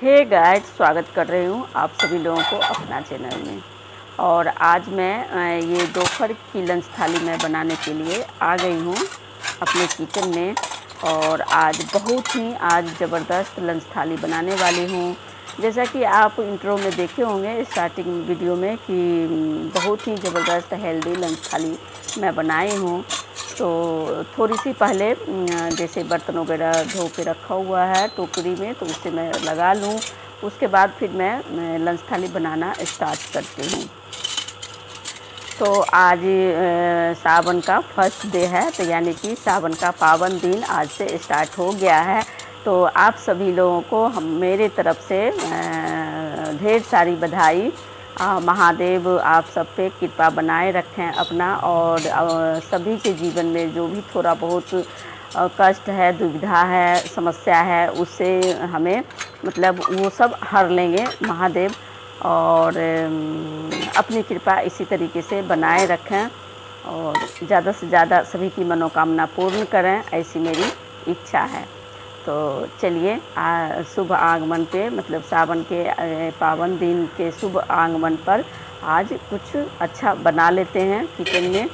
Hey guys, स्वागत कर रही हूँ आप सभी लोगों को अपना चैनल में। और आज मैं ये दोपहर की लंच थाली मैं बनाने के लिए आ गई हूँ अपने किचन में। और आज ज़बरदस्त लंच थाली बनाने वाली हूँ। जैसा कि आप इंट्रो में देखे होंगे स्टार्टिंग वीडियो में कि बहुत ही ज़बरदस्त हेल्दी लंच थाली मैं बनाई हूँ। तो थोड़ी सी पहले जैसे बर्तन वगैरह धो के रखा हुआ है टोकरी में, तो उसे मैं लगा लूँ। उसके बाद फिर मैं लंच थाली बनाना स्टार्ट करती हूँ। तो आज सावन का फर्स्ट डे है, तो यानी कि सावन का पावन दिन आज से स्टार्ट हो गया है। तो आप सभी लोगों को मेरे तरफ से ढेर सारी बधाई। महादेव आप सब पे कृपा बनाए रखें अपना, और सभी के जीवन में जो भी थोड़ा बहुत कष्ट है, दुविधा है, समस्या है, उससे हमें मतलब वो सब हर लेंगे महादेव। और अपनी कृपा इसी तरीके से बनाए रखें और ज़्यादा से ज़्यादा सभी की मनोकामना पूर्ण करें, ऐसी मेरी इच्छा है। तो चलिए शुभ आगमन पे, मतलब सावन के पावन दिन के शुभ आगमन पर आज कुछ अच्छा बना लेते हैं किचन में।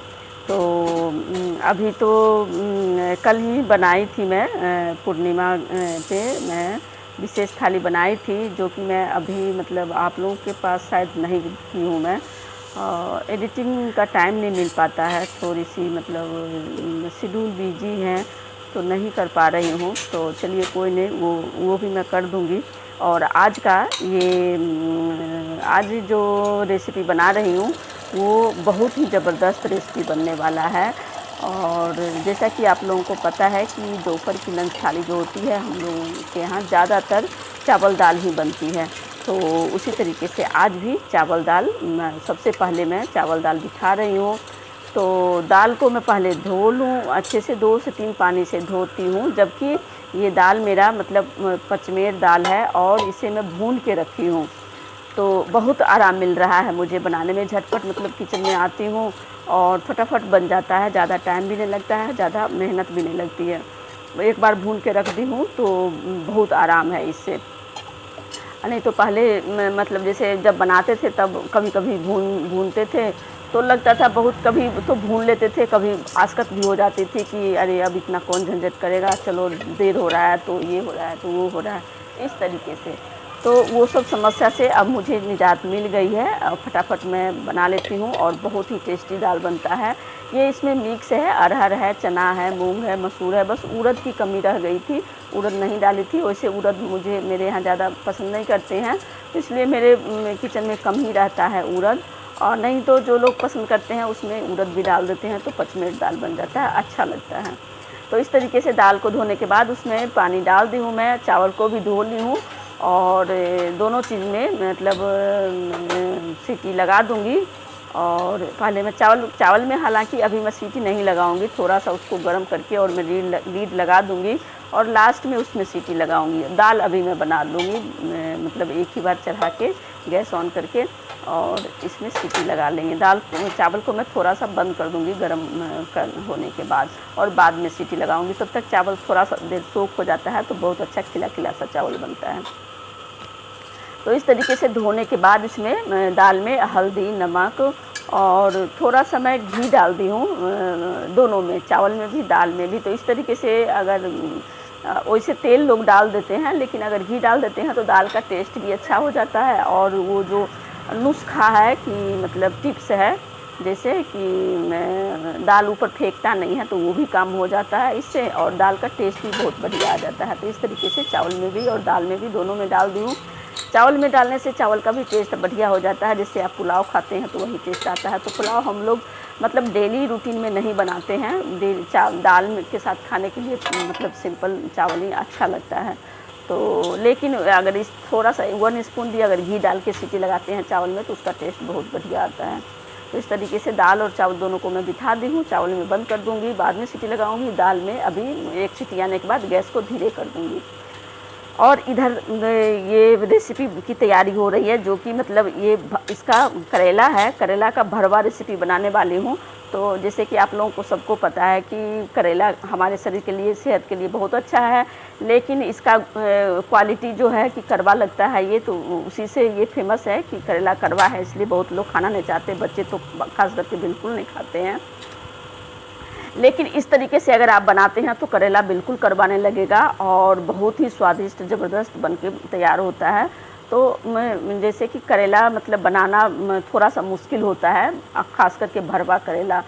तो अभी तो कल ही बनाई थी मैं, पूर्णिमा पे मैं विशेष थाली बनाई थी, जो कि मैं अभी मतलब आप लोगों के पास शायद नहीं की हूँ मैं। एडिटिंग का टाइम नहीं मिल पाता है, थोड़ी सी मतलब शेड्यूल बिजी हैं तो नहीं कर पा रही हूँ। तो चलिए कोई नहीं, वो भी मैं कर दूँगी। और आज जो रेसिपी बना रही हूँ वो बहुत ही ज़बरदस्त रेसिपी बनने वाला है। और जैसा कि आप लोगों को पता है कि दोपहर की लंच थाली जो होती है हम लोगों के यहाँ ज़्यादातर चावल दाल ही बनती है। तो उसी तरीके से आज भी चावल दाल, सबसे पहले मैं चावल दाल बिठा रही हूँ। तो दाल को मैं पहले धो लूँ अच्छे से, 2 से 3 पानी से धोती हूँ, जबकि ये दाल मेरा मतलब पचमेर दाल है और इसे मैं भून के रखी हूँ। तो बहुत आराम मिल रहा है मुझे बनाने में, झटपट मतलब किचन में आती हूँ और फटाफट बन जाता है, ज़्यादा टाइम भी नहीं लगता है, ज़्यादा मेहनत भी नहीं लगती है। एक बार भून के रख दी हूँ तो बहुत आराम है इससे। नहीं तो पहले मतलब जैसे जब बनाते थे तब कभी कभी भूनते थे तो लगता था बहुत, कभी तो भून लेते थे, कभी आसकत भी हो जाती थी कि अरे अब इतना कौन झंझट करेगा, चलो देर हो रहा है तो ये हो रहा है तो वो हो रहा है, इस तरीके से। तो वो सब समस्या से अब मुझे निजात मिल गई है, फटाफट मैं बना लेती हूँ और बहुत ही टेस्टी दाल बनता है। ये इसमें मिक्स है, अरहर है, चना है, मूंग है, मसूर है, बस उड़द की कमी रह गई थी, उड़द नहीं डाली थी। वैसे उड़द मेरे यहाँ ज़्यादा पसंद नहीं करते हैं, इसलिए मेरे किचन में कम ही रहता है उड़द। और नहीं तो जो लोग पसंद करते हैं उसमें उड़द भी डाल देते हैं तो पचमेट दाल बन जाता है, अच्छा लगता है। तो इस तरीके से दाल को धोने के बाद उसमें पानी डाल दी हूँ मैं, चावल को भी धो ली हूँ और दोनों चीज़ में मतलब सीटी लगा दूँगी। और पहले मैं चावल में हालांकि अभी मैं सीटी नहीं लगाऊंगी, थोड़ा सा उसको गर्म करके और मैं लीड लगा दूंगी और लास्ट में उसमें सीटी लगाऊंगी। दाल अभी मैं बना लूँगी, मतलब एक ही बार चढ़ा के गैस ऑन करके और इसमें सीटी लगा लेंगे। चावल को मैं थोड़ा सा बंद कर दूंगी गर्म होने के बाद, और बाद में सीटी लगाऊंगी। तब तक चावल थोड़ा सा देर सोख हो जाता है तो बहुत अच्छा खिला खिला सा चावल बनता है। तो इस तरीके से धोने के बाद इसमें दाल में हल्दी, नमक और थोड़ा सा मैं घी डाल दी हूँ, दोनों में, चावल में भी दाल में भी। तो इस तरीके से अगर वैसे तेल लोग डाल देते हैं, लेकिन अगर घी डाल देते हैं तो दाल का टेस्ट भी अच्छा हो जाता है। और वो जो नुस्खा है कि मतलब टिप्स है, जैसे कि दाल ऊपर फेंकता नहीं है, तो वो भी काम हो जाता है इससे, और दाल का टेस्ट भी बहुत बढ़िया आ जाता है। तो इस तरीके से चावल में भी और दाल में भी, दोनों में डाल दी हूँ। चावल में डालने से चावल का भी टेस्ट बढ़िया हो जाता है, जिससे आप पुलाव खाते हैं तो वही टेस्ट आता है। तो पुलाव हम लोग मतलब डेली रूटीन में नहीं बनाते हैं, दाल के साथ खाने के लिए मतलब सिंपल चावल ही अच्छा लगता है। तो लेकिन अगर इस थोड़ा सा 1 स्पून भी अगर घी डाल के सीटी लगाते हैं चावल में तो उसका टेस्ट बहुत बढ़िया आता है। तो इस तरीके से दाल और चावल दोनों को मैं बिठा दी हूँ, चावल में बंद कर दूँगी, बाद में सीटी लगाऊँगी। दाल में अभी एक सीटी आने के बाद गैस को धीरे कर दूँगी। और इधर ये रेसिपी की तैयारी हो रही है, जो कि मतलब इसका करेला है, करेला का भरवा रेसिपी बनाने वाली हूँ। तो जैसे कि आप लोगों को सबको पता है कि करेला हमारे शरीर के लिए, सेहत के लिए बहुत अच्छा है, लेकिन इसका क्वालिटी जो है कि कड़वा लगता है ये, तो उसी से ये फेमस है कि करेला कड़वा है, इसलिए बहुत लोग खाना नहीं चाहते, बच्चे तो खास करके बिल्कुल नहीं खाते हैं। लेकिन इस तरीके से अगर आप बनाते हैं तो करेला बिल्कुल कड़वा नहीं लगेगा और बहुत ही स्वादिष्ट ज़बरदस्त बन के तैयार होता है। तो जैसे कि करेला मतलब बनाना थोड़ा सा मुश्किल होता है, ख़ास करके भरवा करेला,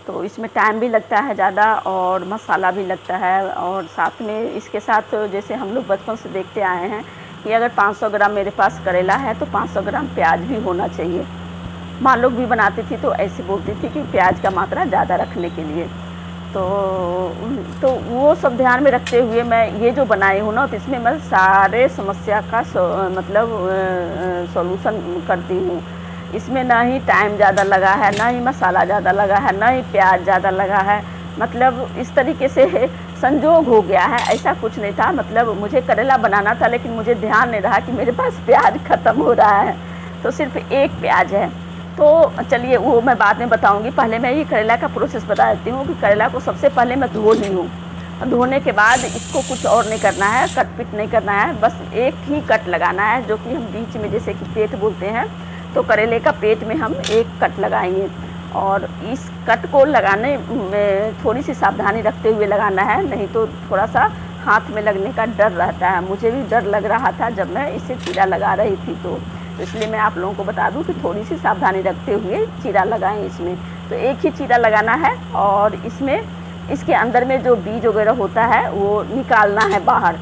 तो इसमें टाइम भी लगता है ज़्यादा और मसाला भी लगता है। और साथ में इसके साथ जैसे हम लोग बचपन से देखते आए हैं कि अगर 500 ग्राम मेरे पास करेला है तो 500 ग्राम प्याज भी होना चाहिए। माँ लोग भी बनाती थी तो ऐसे बोलती थी कि प्याज का मात्रा ज़्यादा रखने के लिए। तो वो सब ध्यान में रखते हुए मैं ये जो बनाई हूँ ना, तो इसमें मैं सारे समस्या का मतलब सॉल्यूशन करती हूँ। इसमें ना ही टाइम ज़्यादा लगा है, ना ही मसाला ज़्यादा लगा है, ना ही प्याज ज़्यादा लगा है। मतलब इस तरीके से संजोग हो गया है, ऐसा कुछ नहीं था। मतलब मुझे करेला बनाना था लेकिन मुझे ध्यान नहीं रहा कि मेरे पास प्याज ख़त्म हो रहा है, तो सिर्फ एक प्याज है। तो चलिए वो मैं बाद में बताऊंगी, पहले मैं ये करेला का प्रोसेस बता देती हूँ कि करेला को सबसे पहले मैं धो ली हूँ। धोने के बाद इसको कुछ और नहीं करना है, कट पिट नहीं करना है, बस एक ही कट लगाना है, जो कि हम बीच में जैसे कि पेट बोलते हैं, तो करेले का पेट में हम एक कट लगाएंगे। और इस कट को लगाने में थोड़ी सी सावधानी रखते हुए लगाना है, नहीं तो थोड़ा सा हाथ में लगने का डर रहता है। मुझे भी डर लग रहा था जब मैं इसे चीरा लगा रही थी, तो इसलिए मैं आप लोगों को बता दूं कि थोड़ी सी सावधानी रखते हुए चीरा लगाएं इसमें। तो एक ही चीरा लगाना है और इसमें इसके अंदर में जो बीज वगैरह होता है वो निकालना है बाहर।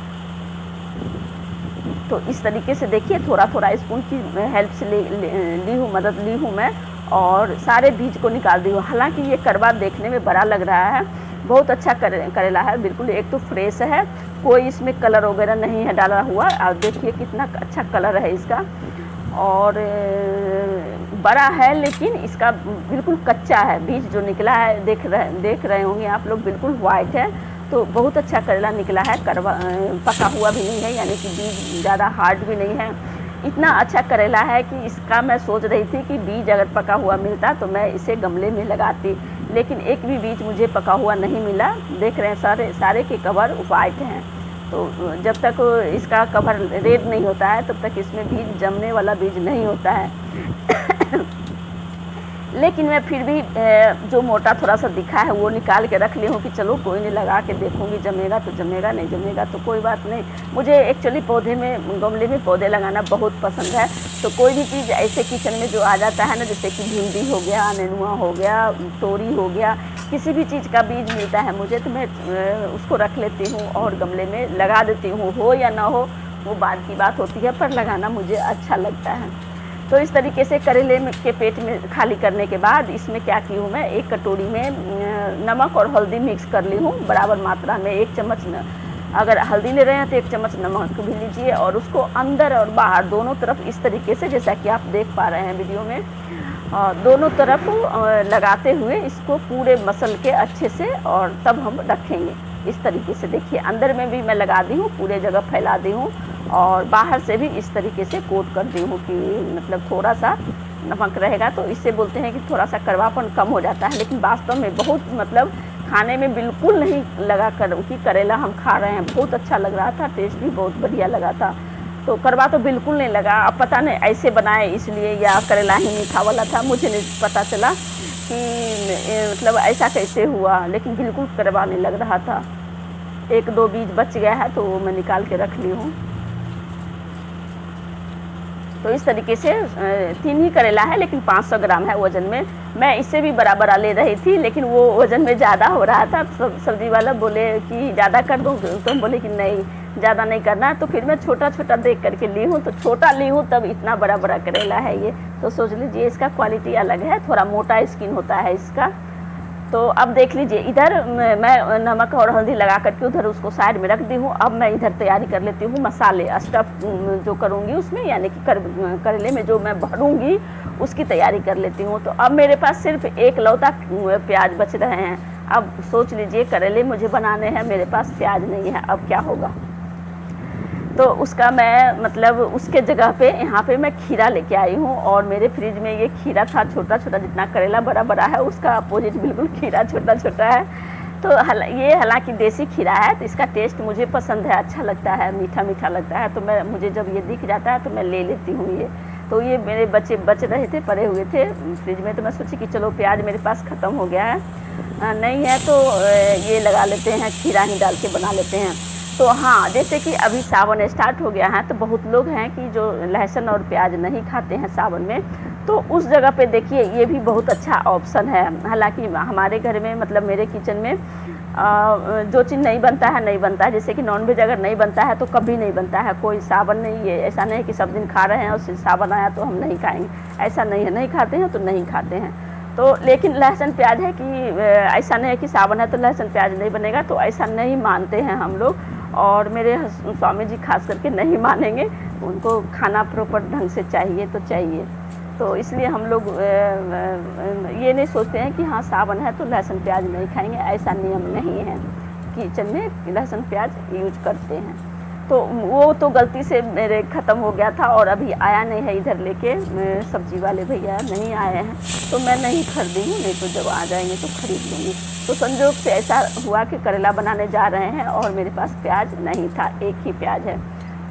तो इस तरीके से देखिए, थोड़ा थोड़ा स्पून की हेल्प से ली हूँ, मदद ली हूँ मैं, और सारे बीज को निकाल दी हूँ। हालांकि ये कड़वा देखने में बड़ा लग रहा है, बहुत अच्छा करेला है, बिल्कुल एक तो फ्रेश है, कोई इसमें कलर वगैरह नहीं है डाला हुआ। और देखिए कितना अच्छा कलर है इसका, और बड़ा है लेकिन इसका बिल्कुल कच्चा है। बीज जो निकला है देख रहे होंगे आप लोग, बिल्कुल वाइट है। तो बहुत अच्छा करेला निकला है, पका हुआ भी नहीं है, यानी कि बीज ज़्यादा हार्ड भी नहीं है। इतना अच्छा करेला है कि इसका मैं सोच रही थी कि बीज अगर पका हुआ मिलता तो मैं इसे गमले में लगाती, लेकिन एक भी बीज मुझे पका हुआ नहीं मिला। देख रहे हैं सारे के कवर वाइट हैं। तो जब तक इसका कवर रेड नहीं होता है तब तक इसमें बीज जमने वाला बीज नहीं होता है। लेकिन मैं फिर भी जो मोटा थोड़ा सा दिखा है वो निकाल के रख ली हूँ कि चलो कोई नहीं, लगा के देखूँगी, जमेगा तो जमेगा, नहीं जमेगा तो कोई बात नहीं। मुझे एक्चुअली गमले में पौधे लगाना बहुत पसंद है। तो कोई भी चीज़ ऐसे किचन में जो आ जाता है ना, जैसे कि भिंडी हो गया, नेनुआ हो गया, तोरी हो गया, किसी भी चीज़ का बीज मिलता है मुझे, तो मैं उसको रख लेती हूँ और गमले में लगा देती हूँ। हो या ना हो वो बाद की बात होती है, पर लगाना मुझे अच्छा लगता है। तो इस तरीके से करेले के पेट में खाली करने के बाद इसमें क्या की हूँ मैं, एक कटोरी में नमक और हल्दी मिक्स कर ली हूँ बराबर मात्रा में। 1 चम्मच अगर हल्दी ले रहे हैं तो 1 चम्मच नमक भी लीजिए, और उसको अंदर और बाहर दोनों तरफ इस तरीके से, जैसा कि आप देख पा रहे हैं वीडियो में, दोनों तरफ लगाते हुए इसको पूरे मसल के अच्छे से, और तब हम रखेंगे इस तरीके से। देखिए अंदर में भी मैं लगा दी हूँ, पूरे जगह फैला दी हूँ, और बाहर से भी इस तरीके से कोट कर दी हूँ कि मतलब थोड़ा सा नमक रहेगा तो इससे बोलते हैं कि थोड़ा सा कड़वापन कम हो जाता है। लेकिन वास्तव में बहुत मतलब खाने में बिल्कुल नहीं लगा कि करेला हम खा रहे हैं, बहुत अच्छा लग रहा था, टेस्ट भी बहुत बढ़िया लगा था। तो कड़वा तो बिल्कुल नहीं लगा। अब पता नहीं ऐसे बनाए इसलिए या करेला ही मीठा वाला था, मुझे नहीं पता चला कि मतलब ऐसा कैसे हुआ, लेकिन बिल्कुल कड़वा नहीं लग रहा था। 1-2 बीज बच गया है तो वो मैं निकाल के रख ली हूँ। तो इस तरीके से 3 ही करेला है, लेकिन 500 ग्राम है वज़न में। मैं इससे भी बराबर ले रही थी, लेकिन वो वज़न में ज़्यादा हो रहा था। सब्जी वाला बोले कि ज़्यादा कर दूँ, तो हम बोले कि नहीं ज़्यादा नहीं करना। तो फिर मैं छोटा छोटा देख करके ली हूँ, तो छोटा ली हूँ तब इतना बड़ा बड़ा करेला है ये। तो सोच लीजिए इसका क्वालिटी अलग है, थोड़ा मोटा स्किन होता है इसका। तो अब देख लीजिए, इधर मैं नमक और हल्दी लगा करके उधर उसको साइड में रख दी हूँ। अब मैं इधर तैयारी कर लेती हूँ मसाले, स्टफ जो करूँगी उसमें, यानी कि करेले में जो मैं भरूँगी उसकी तैयारी कर लेती हूँ। तो अब मेरे पास सिर्फ एक लौता प्याज बच रहे हैं। अब सोच लीजिए करेले मुझे बनाने हैं, मेरे पास प्याज नहीं है, अब क्या होगा। तो उसका मैं मतलब उसके जगह पे यहाँ पे मैं खीरा लेके आई हूँ, और मेरे फ्रिज में ये खीरा था छोटा छोटा, जितना करेला बड़ा बड़ा है उसका अपोजिट बिल्कुल खीरा छोटा छोटा है। तो ये हालांकि देसी खीरा है, तो इसका टेस्ट मुझे पसंद है, अच्छा लगता है, मीठा मीठा लगता है। तो मुझे जब ये दिख जाता है तो मैं ले लेती हूँ ये। तो ये मेरे बच रहे थे, पड़े हुए थे फ्रिज में, तो मैं सोची कि चलो प्याज मेरे पास ख़त्म हो गया है, नहीं है तो ये लगा लेते हैं, खीरा ही डाल के बना लेते हैं। तो हाँ, जैसे कि अभी सावन स्टार्ट हो गया है, तो बहुत लोग हैं कि जो लहसुन और प्याज नहीं खाते हैं सावन में, तो उस जगह पे देखिए ये भी बहुत अच्छा ऑप्शन है। हालांकि हमारे घर में मतलब मेरे किचन में जो चीज़ नहीं बनता है, जैसे कि नॉनवेज अगर नहीं बनता है तो कभी नहीं बनता है। कोई सावन नहीं है, ऐसा नहीं है कि सब दिन खा रहे हैं और सावन आया तो हम नहीं खाएंगे, ऐसा नहीं है, नहीं खाते हैं तो नहीं खाते हैं। तो लेकिन लहसुन प्याज है कि ऐसा नहीं है कि सावन है तो लहसुन प्याज नहीं बनेगा, तो ऐसा नहीं मानते हैं हम लोग, और मेरे स्वामी जी खास करके नहीं मानेंगे, उनको खाना प्रॉपर ढंग से चाहिए तो चाहिए। तो इसलिए हम लोग ये नहीं सोचते हैं कि हाँ सावन है तो लहसुन प्याज नहीं खाएंगे, ऐसा नियम नहीं है। किचन में लहसुन प्याज यूज करते हैं। तो वो तो गलती से मेरे ख़त्म हो गया था, और अभी आया नहीं है इधर लेके, सब्जी वाले भैया नहीं आए हैं, तो मैं नहीं खरीदी हूँ, नहीं तो जब आ जाएंगे तो खरीद लूँगी। तो संजोग से ऐसा हुआ कि करेला बनाने जा रहे हैं और मेरे पास प्याज नहीं था, एक ही प्याज है।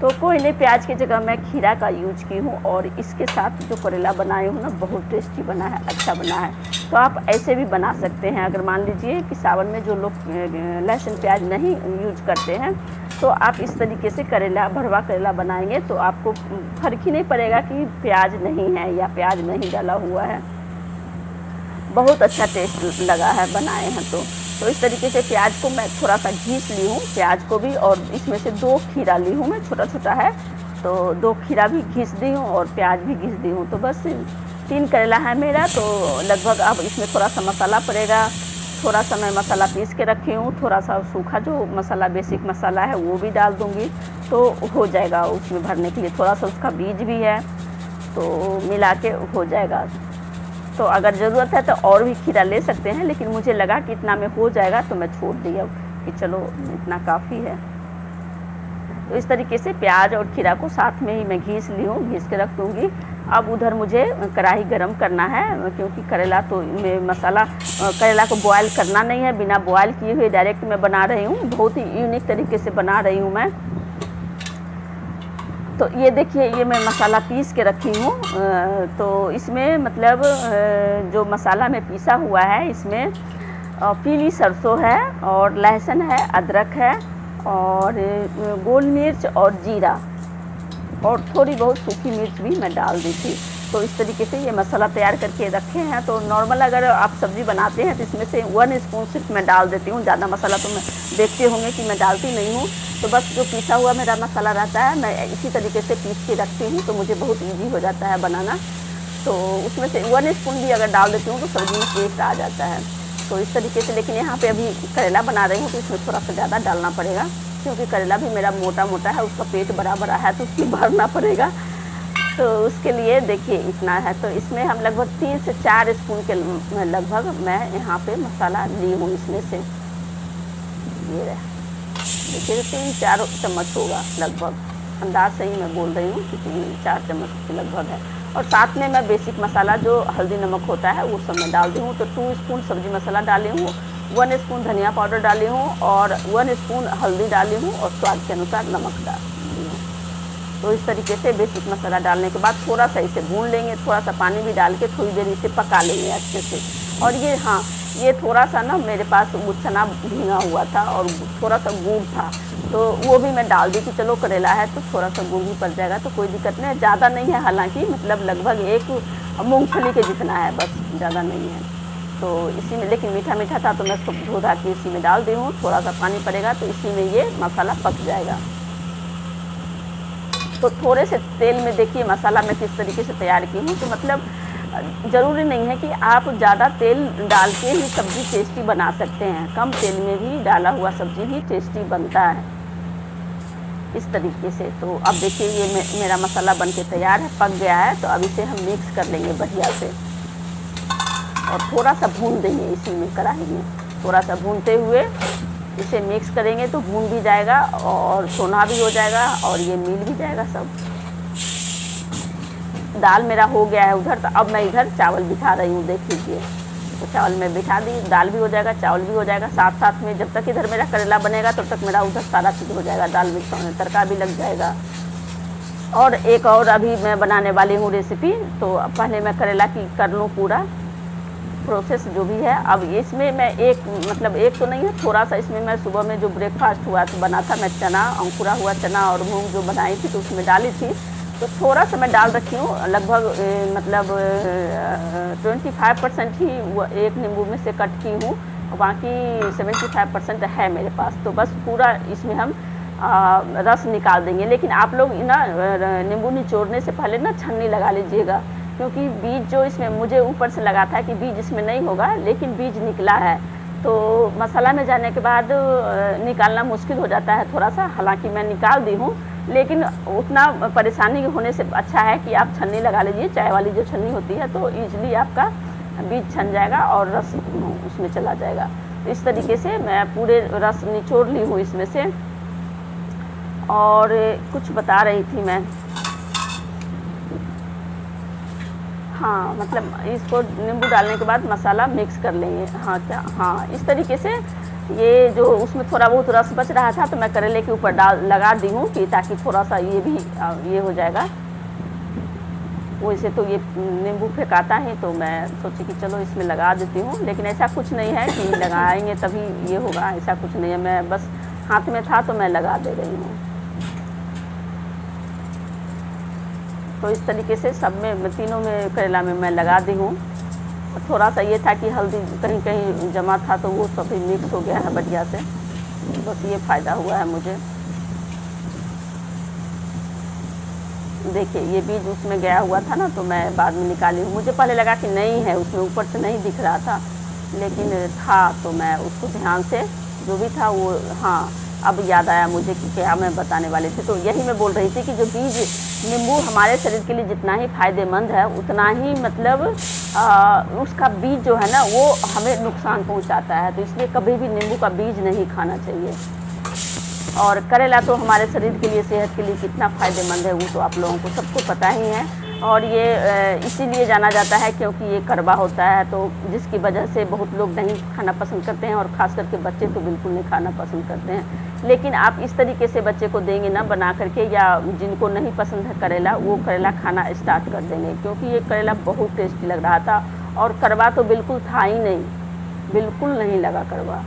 तो कोई नहीं, प्याज की जगह मैं खीरा का यूज की हूँ, और इसके साथ जो करेला बनाई हूँ ना बहुत टेस्टी बना है, अच्छा बना है। तो आप ऐसे भी बना सकते हैं। अगर मान लीजिए कि सावन में जो लोग लहसुन प्याज नहीं यूज करते हैं, तो आप इस तरीके से करेला, भरवा करेला बनाएंगे तो आपको फर्क ही नहीं पड़ेगा कि प्याज नहीं है या प्याज नहीं डाला हुआ है। बहुत अच्छा टेस्ट लगा है बनाए हैं तो इस तरीके से प्याज को मैं थोड़ा सा घीस ली हूँ, प्याज को भी, और इसमें से 2 खीरा ली हूँ मैं, छोटा छोटा है, तो 2 खीरा भी घीस दी हूँ और प्याज भी घीस दी हूँ। तो बस 3 करेला है मेरा, तो लगभग अब इसमें थोड़ा सा मसाला पड़ेगा। थोड़ा सा मैं मसाला पीस के रखी हूँ, थोड़ा सा सूखा जो मसाला, बेसिक मसाला है वो भी डाल दूँगी, तो हो जाएगा उसमें भरने के लिए। थोड़ा सा उसका बीज भी है, तो मिला के हो जाएगा। तो अगर ज़रूरत है तो और भी खीरा ले सकते हैं, लेकिन मुझे लगा कि इतना में हो जाएगा तो मैं छोड़ दी अब कि चलो इतना काफ़ी है। तो इस तरीके से प्याज और खीरा को साथ में ही मैं घीस ली हूँ, घीस के रख दूँगी। अब उधर मुझे कढ़ाई गरम करना है, क्योंकि करेला तो मसाला, करेला को बॉयल करना नहीं है, बिना बॉयल किए हुए डायरेक्ट मैं बना रही हूँ, बहुत ही यूनिक तरीके से बना रही हूँ मैं। तो ये देखिए, ये मैं मसाला पीस के रखी हूँ। तो इसमें मतलब जो मसाला में पीसा हुआ है, इसमें पीली सरसों है और लहसुन है, अदरक है और गोल मिर्च और जीरा, और थोड़ी बहुत सूखी मिर्च भी मैं डाल दी थी। तो इस तरीके से ये मसाला तैयार करके रखे हैं। तो नॉर्मल अगर आप सब्ज़ी बनाते हैं तो इसमें से 1 स्पून सिर्फ मैं डाल देती हूँ, ज़्यादा मसाला तो मैं देखते होंगे कि मैं डालती नहीं हूँ। तो बस जो पीसा हुआ मेरा मसाला रहता है, मैं इसी तरीके से पीस के रखती हूँ, तो मुझे बहुत ईजी हो जाता है बनाना। तो उसमें से 1 स्पून भी अगर डाल देती हूँ तो सब्ज़ी में टेस्ट आ जाता है। तो इस तरीके से, लेकिन यहाँ पे अभी करेला बना रही हूँ तो इसमें थोड़ा सा ज़्यादा डालना पड़ेगा, क्योंकि करेला भी मेरा मोटा मोटा है, उसका पेट बड़ा बड़ा है, तो उसमें भरना पड़ेगा। तो उसके लिए देखिए इतना है। तो इसमें हम लगभग 3 से 4 स्पून के लगभग मैं यहाँ पे मसाला ली हूँ। इसमें से ये रहा, देखिए 3-4 चम्मच होगा लगभग, अंदाज से ही मैं बोल रही हूँ कि 3-4 चम्मच के लगभग है। और साथ में मैं बेसिक मसाला जो हल्दी नमक होता है वो सब मैं डाल दी हूँ। तो 2 स्पून सब्ज़ी मसाला डाली हूँ, 1 स्पून धनिया पाउडर डाली हूँ और 1 स्पून हल्दी डाली हूँ, और स्वाद के अनुसार नमक डाली हूँ। तो इस तरीके से बेसिक मसाला डालने के बाद थोड़ा सा इसे भून लेंगे, थोड़ा सा पानी भी डाल के थोड़ी देर इसे पका लेंगे अच्छे से। और ये हाँ, ये थोड़ा सा ना मेरे पास चना भीगा हुआ था और थोड़ा सा गुड़ था, तो वो भी मैं डाल दी कि चलो करेला है तो थोड़ा सा गुड़ भी पड़ जाएगा, तो कोई दिक्कत नहीं है। ज़्यादा नहीं है, हालांकि मतलब लगभग 1 मूँगफली के जितना है, बस ज़्यादा नहीं है। तो इसी में, लेकिन मीठा मीठा था तो मैं इसको धो धा के इसी में डाल दी हूँ। थोड़ा सा पानी पड़ेगा तो इसी में ये मसाला पक जाएगा। तो थोड़े से तेल में देखिए मसाला मैं किस तरीके से तैयार की हूँ। तो मतलब ज़रूरी नहीं है कि आप ज़्यादा तेल डाल के ही सब्ज़ी टेस्टी बना सकते हैं, कम तेल में भी डाला हुआ सब्ज़ी भी टेस्टी बनता है इस तरीके से। तो अब देखिए ये मेरा मसाला बन के तैयार है, पक गया है। तो अब इसे हम मिक्स कर लेंगे बढ़िया से, और थोड़ा सा भून देंगे इसी में, कढ़ाई में थोड़ा सा भूनते हुए इसे मिक्स करेंगे तो भून भी जाएगा और सोना भी हो जाएगा और ये मिल भी जाएगा सब। दाल मेरा हो गया है उधर, तो अब मैं इधर चावल बिठा रही हूँ, देख लीजिए। तो चावल मैं बिठा दी, दाल भी हो जाएगा, चावल भी हो जाएगा साथ साथ में। जब तक इधर मेरा करेला बनेगा तब तक मेरा उधर सारा चीज़ हो जाएगा, दाल मिक्स होने, तड़का भी लग जाएगा। और एक और अभी मैं बनाने वाली हूँ रेसिपी, तो पहले मैं करेला की कर लूँ पूरा प्रोसेस जो भी है। अब इसमें मैं एक तो नहीं है, थोड़ा सा इसमें मैं सुबह में जो ब्रेकफास्ट हुआ तो बना था, मैं चना, अंकुरा हुआ चना और मूंग जो बनाई थी तो उसमें डाली थी, तो थोड़ा सा मैं डाल रखी हूँ, लगभग 25% ही एक नींबू में से कट की हूँ, बाकी 75% है मेरे पास। तो बस पूरा इसमें हम रस निकाल देंगे। लेकिन आप लोग ना नींबू निचोड़ने से पहले ना छन्नी लगा लीजिएगा, क्योंकि बीज जो इसमें मुझे ऊपर से लगा था कि बीज इसमें नहीं होगा, लेकिन बीज निकला है। तो मसाला में जाने के बाद निकालना मुश्किल हो जाता है थोड़ा सा, हालांकि मैं निकाल दी हूँ, लेकिन उतना परेशानी होने से अच्छा है कि आप छन्नी लगा लीजिए, चाय वाली जो छन्नी होती है, तो ईजिली आपका बीज छन जाएगा और रस उसमें चला जाएगा। तो इस तरीके से मैं पूरे रस निचोड़ ली हूँ इसमें से। और कुछ बता रही थी मैं, हाँ, मतलब इसको नींबू डालने के बाद मसाला मिक्स कर लेंगे। हाँ क्या, हाँ, इस तरीके से ये जो उसमें थोड़ा बहुत रस बच रहा था तो मैं करेले के ऊपर लगा दी हूँ कि ताकि थोड़ा सा ये भी ये हो जाएगा। वैसे तो ये नींबू फेंकाता है, तो मैं सोची कि चलो इसमें लगा देती हूँ, लेकिन ऐसा कुछ नहीं है कि लगाएंगे तभी ये होगा, ऐसा कुछ नहीं है। मैं बस हाथ में था तो मैं लगा दे रही हूँ। तो इस तरीके से सब में, तीनों में करेला में मैं लगा दी हूँ। थोड़ा सा ये था कि हल्दी कहीं कहीं जमा था तो वो सभी मिक्स हो गया है बढ़िया से, बस ये फ़ायदा हुआ है मुझे। देखिए ये बीज उसमें गया हुआ था ना, तो मैं बाद में निकाली हूँ। मुझे पहले लगा कि नहीं है, उसमें ऊपर से नहीं दिख रहा था, लेकिन था, तो मैं उसको ध्यान से जो भी था वो, हाँ, अब याद आया मुझे कि क्या मैं बताने वाली थी। तो यही मैं बोल रही थी कि जो बीज नींबू हमारे शरीर के लिए जितना ही फ़ायदेमंद है, उतना ही मतलब उसका बीज जो है ना वो हमें नुकसान पहुंचाता है। तो इसलिए कभी भी नींबू का बीज नहीं खाना चाहिए। और करेला तो हमारे शरीर के लिए, सेहत के लिए कितना फ़ायदेमंद है वो तो आप लोगों को सबको पता ही है। और ये इसीलिए जाना जाता है क्योंकि ये कड़वा होता है, तो जिसकी वजह से बहुत लोग नहीं खाना पसंद करते हैं, और ख़ास करके बच्चे तो बिल्कुल नहीं खाना पसंद करते हैं। लेकिन आप इस तरीके से बच्चे को देंगे ना बना करके, या जिनको नहीं पसंद है करेला, वो करेला खाना स्टार्ट कर देंगे, क्योंकि ये करेला बहुत टेस्टी लग रहा था। और कड़वा तो बिल्कुल था ही नहीं, बिल्कुल नहीं लगा कड़वा।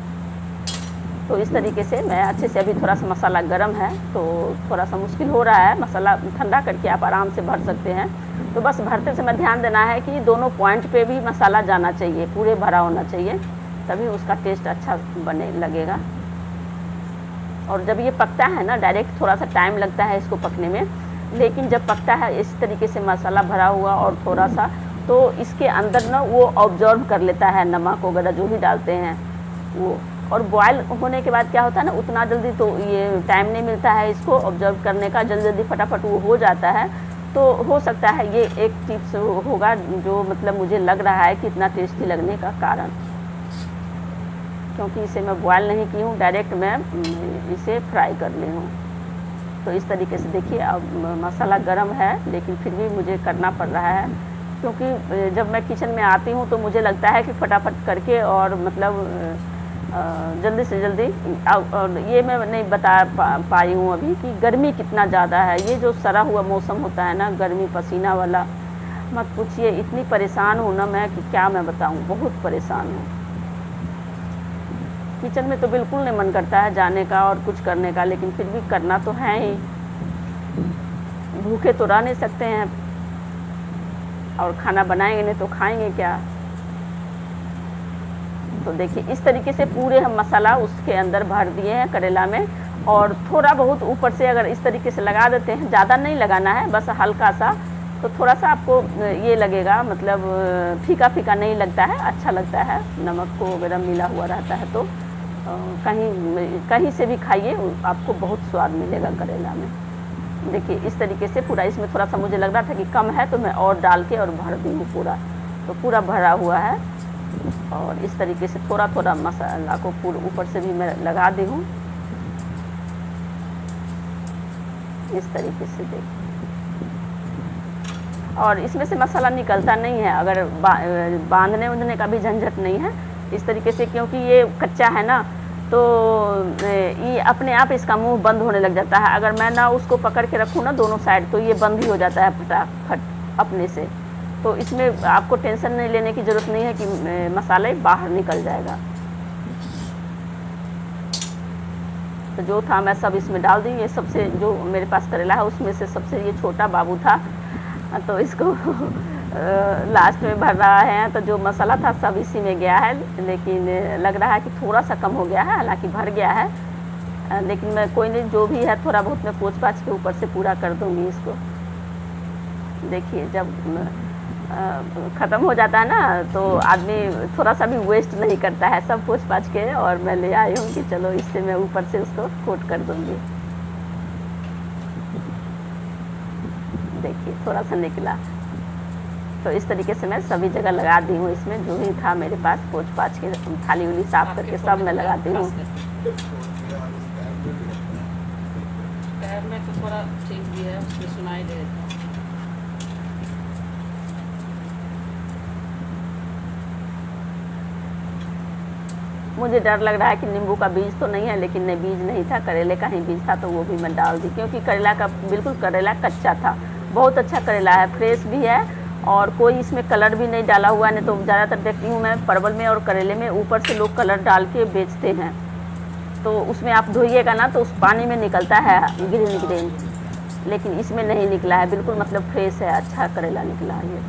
तो इस तरीके से मैं अच्छे से, अभी थोड़ा सा मसाला गर्म है तो थोड़ा सा मुश्किल हो रहा है, मसाला ठंडा करके आप आराम से भर सकते हैं। तो बस भरते समय ध्यान देना है कि दोनों पॉइंट पे भी मसाला जाना चाहिए, पूरे भरा होना चाहिए, तभी उसका टेस्ट अच्छा बने लगेगा। और जब ये पकता है ना, डायरेक्ट थोड़ा सा टाइम लगता है इसको पकने में, लेकिन जब पकता है इस तरीके से मसाला भरा हुआ और थोड़ा सा, तो इसके अंदर ना वो ऑब्जर्व कर लेता है नमक वगैरह जो भी डालते हैं वो। और बॉयल होने के बाद क्या होता है ना, उतना जल्दी तो ये टाइम नहीं मिलता है इसको ऑब्जर्व करने का, जल्दी जल्दी फटाफट वो हो जाता है। तो हो सकता है ये एक टिप्स होगा जो मतलब मुझे लग रहा है कि इतना टेस्टी लगने का कारण, क्योंकि इसे मैं बॉयल नहीं की हूँ, डायरेक्ट मैं इसे फ्राई कर ली हूँ। तो इस तरीके से देखिए, अब मसाला गर्म है लेकिन फिर भी मुझे करना पड़ रहा है, क्योंकि जब मैं किचन में आती हूँ तो मुझे लगता है कि फटाफट करके और मतलब जल्दी से जल्दी। और ये मैं नहीं बता पाई हूँ अभी कि गर्मी कितना ज़्यादा है, ये जो सड़ा हुआ मौसम होता है ना, गर्मी पसीना वाला, मत पूछिए, इतनी परेशान हूँ ना मैं कि क्या मैं बताऊँ, बहुत परेशान हूँ। किचन में तो बिल्कुल नहीं मन करता है जाने का और कुछ करने का, लेकिन फिर भी करना तो है ही, भूखे तो रह नहीं सकते हैं, और खाना बनाएंगे नहीं तो खाएंगे क्या। तो देखिए इस तरीके से पूरे हम मसाला उसके अंदर भर दिए हैं करेला में, और थोड़ा बहुत ऊपर से अगर इस तरीके से लगा देते हैं, ज़्यादा नहीं लगाना है, बस हल्का सा, तो थोड़ा सा आपको ये लगेगा, मतलब फीका फीका नहीं लगता है, अच्छा लगता है, नमक को वगैरह मिला हुआ रहता है। तो कहीं कहीं से भी खाइए, आपको बहुत स्वाद मिलेगा करेला में। देखिए इस तरीके से पूरा, इसमें थोड़ा सा मुझे लग रहा था कि कम है तो मैं और डाल के और भर दी हूँ पूरा, तो पूरा भरा हुआ है। और इस तरीके से थोड़ा थोड़ा मसाला को पूरे ऊपर से भी मैं लगा दी हूँ, इस तरीके से देखिए। और इसमें से मसाला निकलता नहीं है, अगर बांधने उंधने का भी झंझट नहीं है इस तरीके से, क्योंकि ये कच्चा है ना, तो ये अपने आप इसका मुंह बंद होने लग जाता है। अगर मैं ना उसको पकड़ के रखूँ ना दोनों साइड, तो ये बंद ही हो जाता है फटाफट अपने से। तो इसमें आपको टेंशन नहीं लेने की ज़रूरत नहीं है कि मसाले बाहर निकल जाएगा। तो जो था मैं सब इसमें डाल दी। ये सबसे जो मेरे पास करेला है उसमें से सबसे ये छोटा बाबू था, तो इसको लास्ट में भर रहा है। तो जो मसाला था सब इसी में गया है, लेकिन लग रहा है कि थोड़ा सा कम हो गया है, हालांकि भर गया है। लेकिन मैं कोई नहीं, जो भी है थोड़ा बहुत मैं पोंछ पाछ के ऊपर से पूरा कर दूंगी इसको। देखिए जब ख़त्म हो जाता है ना, तो आदमी थोड़ा सा भी वेस्ट नहीं करता है, सब पोंछ पाछ के। और मैं ले आई हूँ कि चलो इससे मैं ऊपर से उसको कोट कर दूँगी। देखिए थोड़ा सा निकला, तो इस तरीके से मैं सभी जगह लगा दी हूँ। इसमें जो भी था मेरे पास पोंछ पाछ के, थाली उली साफ करके सब मैं लगाती हूँ। में तो थोड़ा ठीक भी है, उसमें सुनाई दे देता। मुझे डर लग रहा है कि नींबू का बीज तो नहीं है, लेकिन नहीं, बीज नहीं था, करेले का ही बीज था, तो वो भी मैं डाल दी। क्योंकि करेला का बिल्कुल करेला कच्चा था, बहुत अच्छा करेला है, फ्रेश भी है, और कोई इसमें कलर भी नहीं डाला हुआ है। नहीं तो ज़्यादातर देखती हूँ मैं परवल में और करेले में ऊपर से लोग कलर डाल के बेचते हैं, तो उसमें आप धोइएगा ना तो उस पानी में निकलता है ग्रीन ग्रीन, लेकिन इसमें नहीं निकला है, बिल्कुल मतलब फ्रेश है, अच्छा करेला निकला है ये।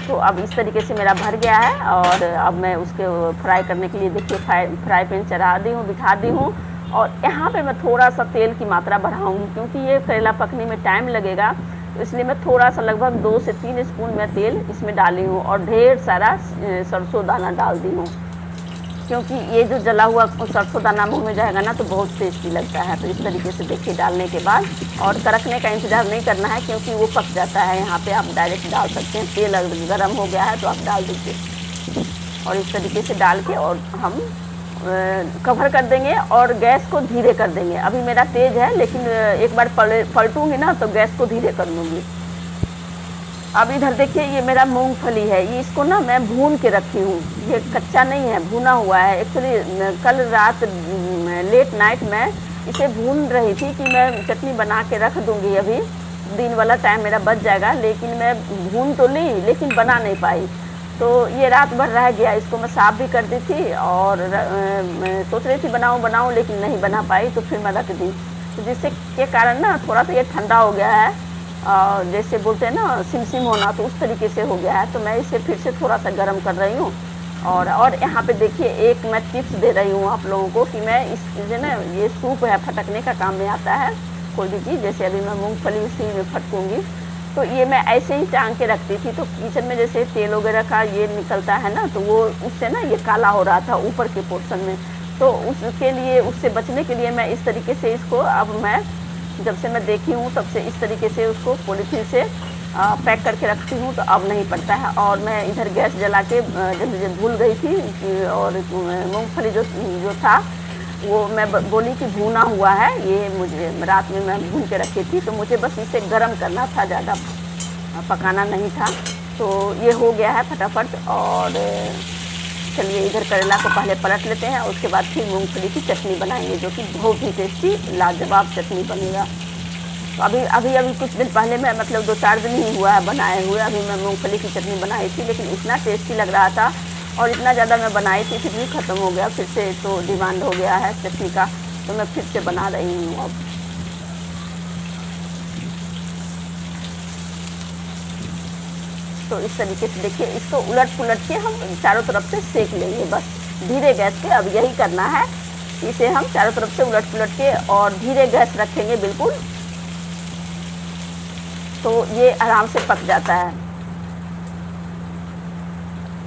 तो अब इस तरीके से मेरा भर गया है, और अब मैं उसके फ्राई करने के लिए देखिए फ्राई पैन चढ़ा दी हूँ, बिठा दी हूँ। और यहाँ पे मैं थोड़ा सा तेल की मात्रा बढ़ाऊँगी, क्योंकि ये करेला पकने में टाइम लगेगा, तो इसलिए मैं थोड़ा सा लगभग 2 से 3 स्पून मैं तेल इसमें डाली हूँ, और ढेर सारा सरसों दाना डाल दी हूँ। क्योंकि ये जो जला हुआ सरसों दाना मुँह में जाएगा ना तो बहुत टेस्टी लगता है। तो इस तरीके से देखिए डालने के बाद, और कड़कने का इंतज़ार नहीं करना है, क्योंकि वो पक जाता है। यहाँ पे आप डायरेक्ट डाल सकते हैं, तेल अगर गर्म हो गया है तो आप डाल दीजिए। और इस तरीके से डाल के और हम कवर कर देंगे, और गैस को धीरे कर देंगे। अभी मेरा तेज़ है, लेकिन एक बार पलटूँगी ना तो गैस को धीरे कर लूँगी। अब इधर देखिए ये मेरा मूंगफली है, ये इसको ना मैं भून के रखी हूँ, ये कच्चा नहीं है, भुना हुआ है। एक्चुअली कल रात लेट नाइट मैं इसे भून रही थी कि मैं चटनी बना के रख दूँगी, अभी दिन वाला टाइम मेरा बच जाएगा, लेकिन मैं भून तो ली लेकिन बना नहीं पाई। तो ये रात भर रह गया, इसको मैं साफ़ भी कर दी थी, और सोच रही थी बनाऊँ लेकिन नहीं बना पाई, तो फिर मैं रख दी। तो जिससे के कारण ना थोड़ा सा ये ठंडा हो गया है, और जैसे बोलते हैं ना सिमसिम होना, तो उस तरीके से हो गया है। तो मैं इसे फिर से थोड़ा सा गर्म कर रही हूँ। और यहाँ पे देखिए एक मैं टिप्स दे रही हूँ आप लोगों को, कि मैं इस जो ना ये सूप है फटकने का काम में आता है कोई भी चीज़। जैसे अभी मैं मूंगफली उसी में फटकूँगी, तो ये मैं ऐसे ही टांग के रखती थी, तो किचन में जैसे तेल वगैरह का ये निकलता है ना, तो वो उससे ना ये काला हो रहा था ऊपर के पोर्शन में। तो उसके लिए, उससे बचने के लिए मैं इस तरीके से इसको, अब मैं जब से मैं देखी हूँ तब से इस तरीके से उसको पॉलीथीन से पैक करके रखती हूँ, तो अब नहीं पड़ता है। और मैं इधर गैस जला के जब भूल गई थी, और मूंगफली जो था वो मैं बोली कि भुना हुआ है, ये मुझे रात में मैं भून के रखी थी, तो मुझे बस इसे गर्म करना था, ज़्यादा पकाना नहीं था। तो ये हो गया है फटाफट। और चलिए इधर करेला को पहले पलट लेते हैं, उसके बाद फिर मूंगफली की चटनी बनाएंगे, जो कि बहुत ही टेस्टी लाजवाब चटनी बनेगा। तो अभी कुछ दिन पहले मैं, मतलब 2-4 दिन ही हुआ है बनाए हुए, अभी मैं मूंगफली की चटनी बनाई थी, लेकिन इतना टेस्टी लग रहा था, और इतना ज़्यादा मैं बनाई थी, फिर भी ख़त्म हो गया। फिर से तो डिमांड हो गया है चटनी का, तो मैं फिर से बना रही हूँ अब। तो इस तरीके से देखिए, इसको उलट पुलट के हम चारों तरफ से सेक लेंगे, बस धीरे गैस पे। अब यही करना है, इसे हम चारों तरफ से उलट पुलट के और धीरे गैस रखेंगे बिल्कुल, तो ये आराम से पक जाता है।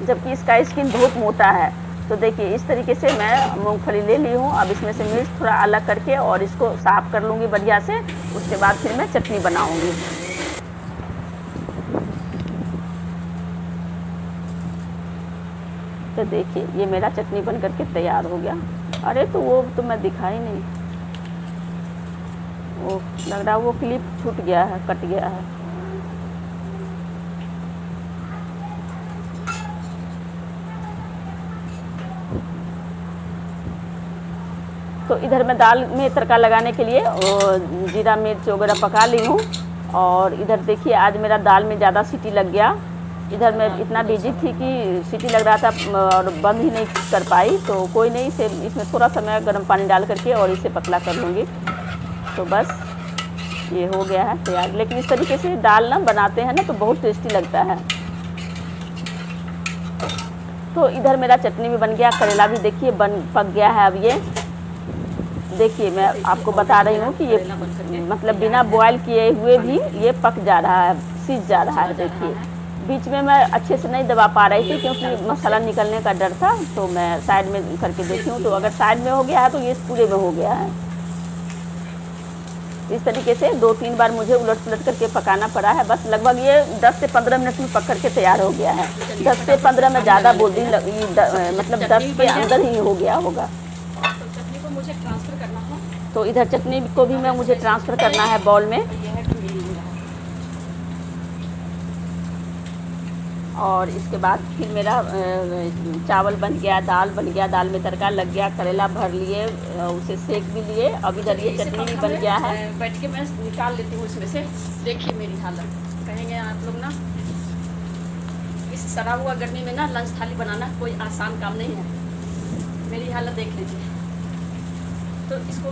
जबकि इसका स्किन बहुत मोटा है। तो देखिए इस तरीके से मैं मूंगफली ले ली हूँ। अब इसमें से मिर्च थोड़ा अलग करके और इसको साफ़ कर लूँगी बढ़िया से, उसके बाद फिर मैं चटनी बनाऊँगी। तो देखिए ये मेरा चटनी बन करके तैयार हो गया। अरे तो वो तो मैं दिखा ही नहीं, वो लग रहा है वो क्लिप छूट गया है, कट गया है। तो इधर मैं दाल में तड़का लगाने के लिए जीरा मिर्च वगैरह पका ली हूँ। और इधर देखिए आज मेरा दाल में ज़्यादा सीटी लग गया। इधर मैं इतना बिजी थी कि सीटी लग रहा था और बंद ही नहीं कर पाई। तो कोई नहीं, इसे इसमें थोड़ा सा मैं गर्म पानी डाल करके और इसे पतला कर लूँगी। तो बस ये हो गया है तैयार। लेकिन इस तरीके से दाल ना बनाते हैं ना तो बहुत टेस्टी लगता है। तो इधर मेरा चटनी भी बन गया, करेला भी देखिए पक गया है। अब ये देखिए मैं आपको बता रही हूँ कि ये मतलब बिना बॉयल किए हुए भी ये पक जा रहा है, सीज जा रहा है। देखिए बीच में मैं अच्छे से नहीं दबा पा रही थी क्योंकि मसाला निकलने का डर था। तो मैं साइड में करके देखी हूँ, तो अगर साइड में हो गया है तो ये पूरे में हो गया है। इस तरीके से 2-3 बार मुझे उलट पुलट करके पकाना पड़ा है। बस लगभग ये 10 से 15 मिनट में पक करके तैयार हो गया है। 10 से 15 में ज़्यादा बोल दी, मतलब 10 के अंदर ही हो गया होगा। तो चटनी को मुझे ट्रांसफ़र करना है। तो इधर चटनी को भी मुझे ट्रांसफ़र करना है बाउल में। और इसके बाद फिर मेरा चावल बन गया, दाल बन गया, दाल में तड़का लग गया, करेला भर लिए, उसे सेक भी लिए। अब इधर ये चटनी भी बन गया है। बैठ के मैं निकाल लेती हूँ इसमें से। देखिए मेरी हालत, कहेंगे आप लोग ना इस सड़ा हुआ गर्मी में ना लंच थाली बनाना कोई आसान काम नहीं है। मेरी हालत देख लीजिए। तो इसको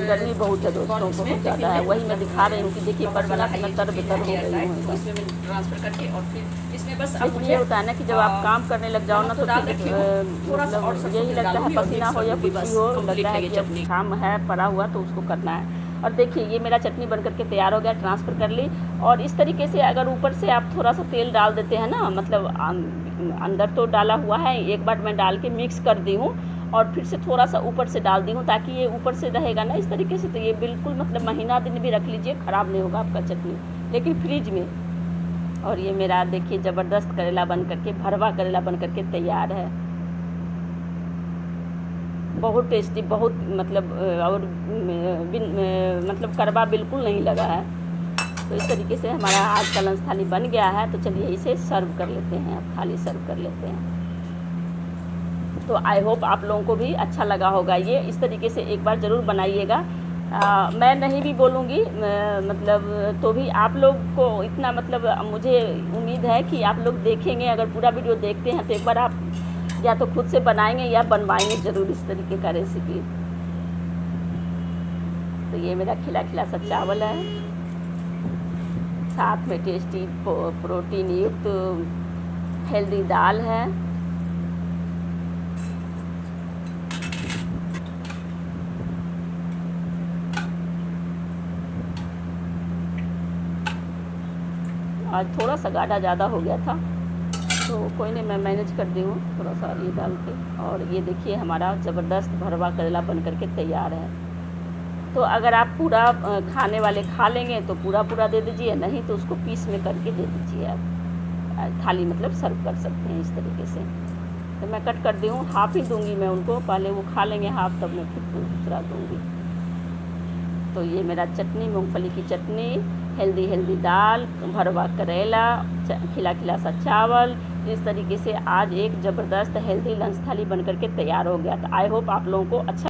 गर्मी बहुत है दोस्तों, बहुत ज़्यादा है। वही मैं दिखा रही हूँ कि देखिए पर बना के मैं तर बेतर हो गई हूँ। इसमें मैं ट्रांसफ़र करके और फिर इसमें बस अब लेकिन ये होता है ना कि जब आप काम करने लग जाओ ना तो मतलब यही लगता है, पसीना हो या कुछ भी हो, लगता है कि अब काम है पड़ा हुआ तो उसको करना है। और देखिए ये मेरा चटनी बन करके तैयार हो गया, ट्रांसफ़र कर ली। और इस तरीके से अगर ऊपर से आप थोड़ा सा तेल डाल देते हैं ना, मतलब अंदर तो डाला हुआ है, एक बार मैं डाल के मिक्स कर दी हूँ और फिर से थोड़ा सा ऊपर से डाल दी हूँ ताकि ये ऊपर से रहेगा ना इस तरीके से। तो ये बिल्कुल मतलब महीना दिन भी रख लीजिए, ख़राब नहीं होगा आपका चटनी, लेकिन फ्रिज में। और ये मेरा देखिए ज़बरदस्त करेला बन करके, भरवा करेला बन करके तैयार है। बहुत टेस्टी, बहुत मतलब और मतलब कड़वा बिल्कुल नहीं लगा है। तो इस तरीके से हमारा आज का लंच थाली बन गया है। तो चलिए इसे सर्व कर लेते हैं, अब थाली सर्व कर लेते हैं। तो आई होप आप लोगों को भी अच्छा लगा होगा ये। इस तरीके से एक बार ज़रूर बनाइएगा। मैं नहीं भी बोलूँगी मतलब, तो भी आप लोग को इतना मतलब मुझे उम्मीद है कि आप लोग देखेंगे। अगर पूरा वीडियो देखते हैं तो एक बार आप या तो खुद से बनाएंगे या बनवाएंगे ज़रूर इस तरीके का रेसिपी। तो ये मेरा खिला खिला सा चावल है, साथ में टेस्टी प्रोटीन युक्त हेल्दी दाल है। आज थोड़ा सा गाढ़ा ज़्यादा हो गया था तो कोई नहीं, मैं मैनेज कर दी हूँ थोड़ा सा ये डाल के। और ये देखिए हमारा ज़बरदस्त भरवा करेला बन करके तैयार है। तो अगर आप पूरा खाने वाले खा लेंगे तो पूरा पूरा दे दीजिए, नहीं तो उसको पीस में करके दे दीजिए। आप थाली मतलब सर्व कर सकते हैं इस तरीके से। तो मैं कट कर दी हूँ, हाफ़ ही दूँगी मैं उनको, पहले वो खा लेंगे हाफ़, तब मैं फिर दूसरा दूँगी। तो ये मेरा चटनी, मूंगफली की चटनी, हेल्दी दाल, भरवा करेला, खिला खिला सा चावल, इस तरीके से आज एक ज़बरदस्त हेल्दी लंच थाली बन करके तैयार हो गया। तो आई होप आप लोगों को अच्छा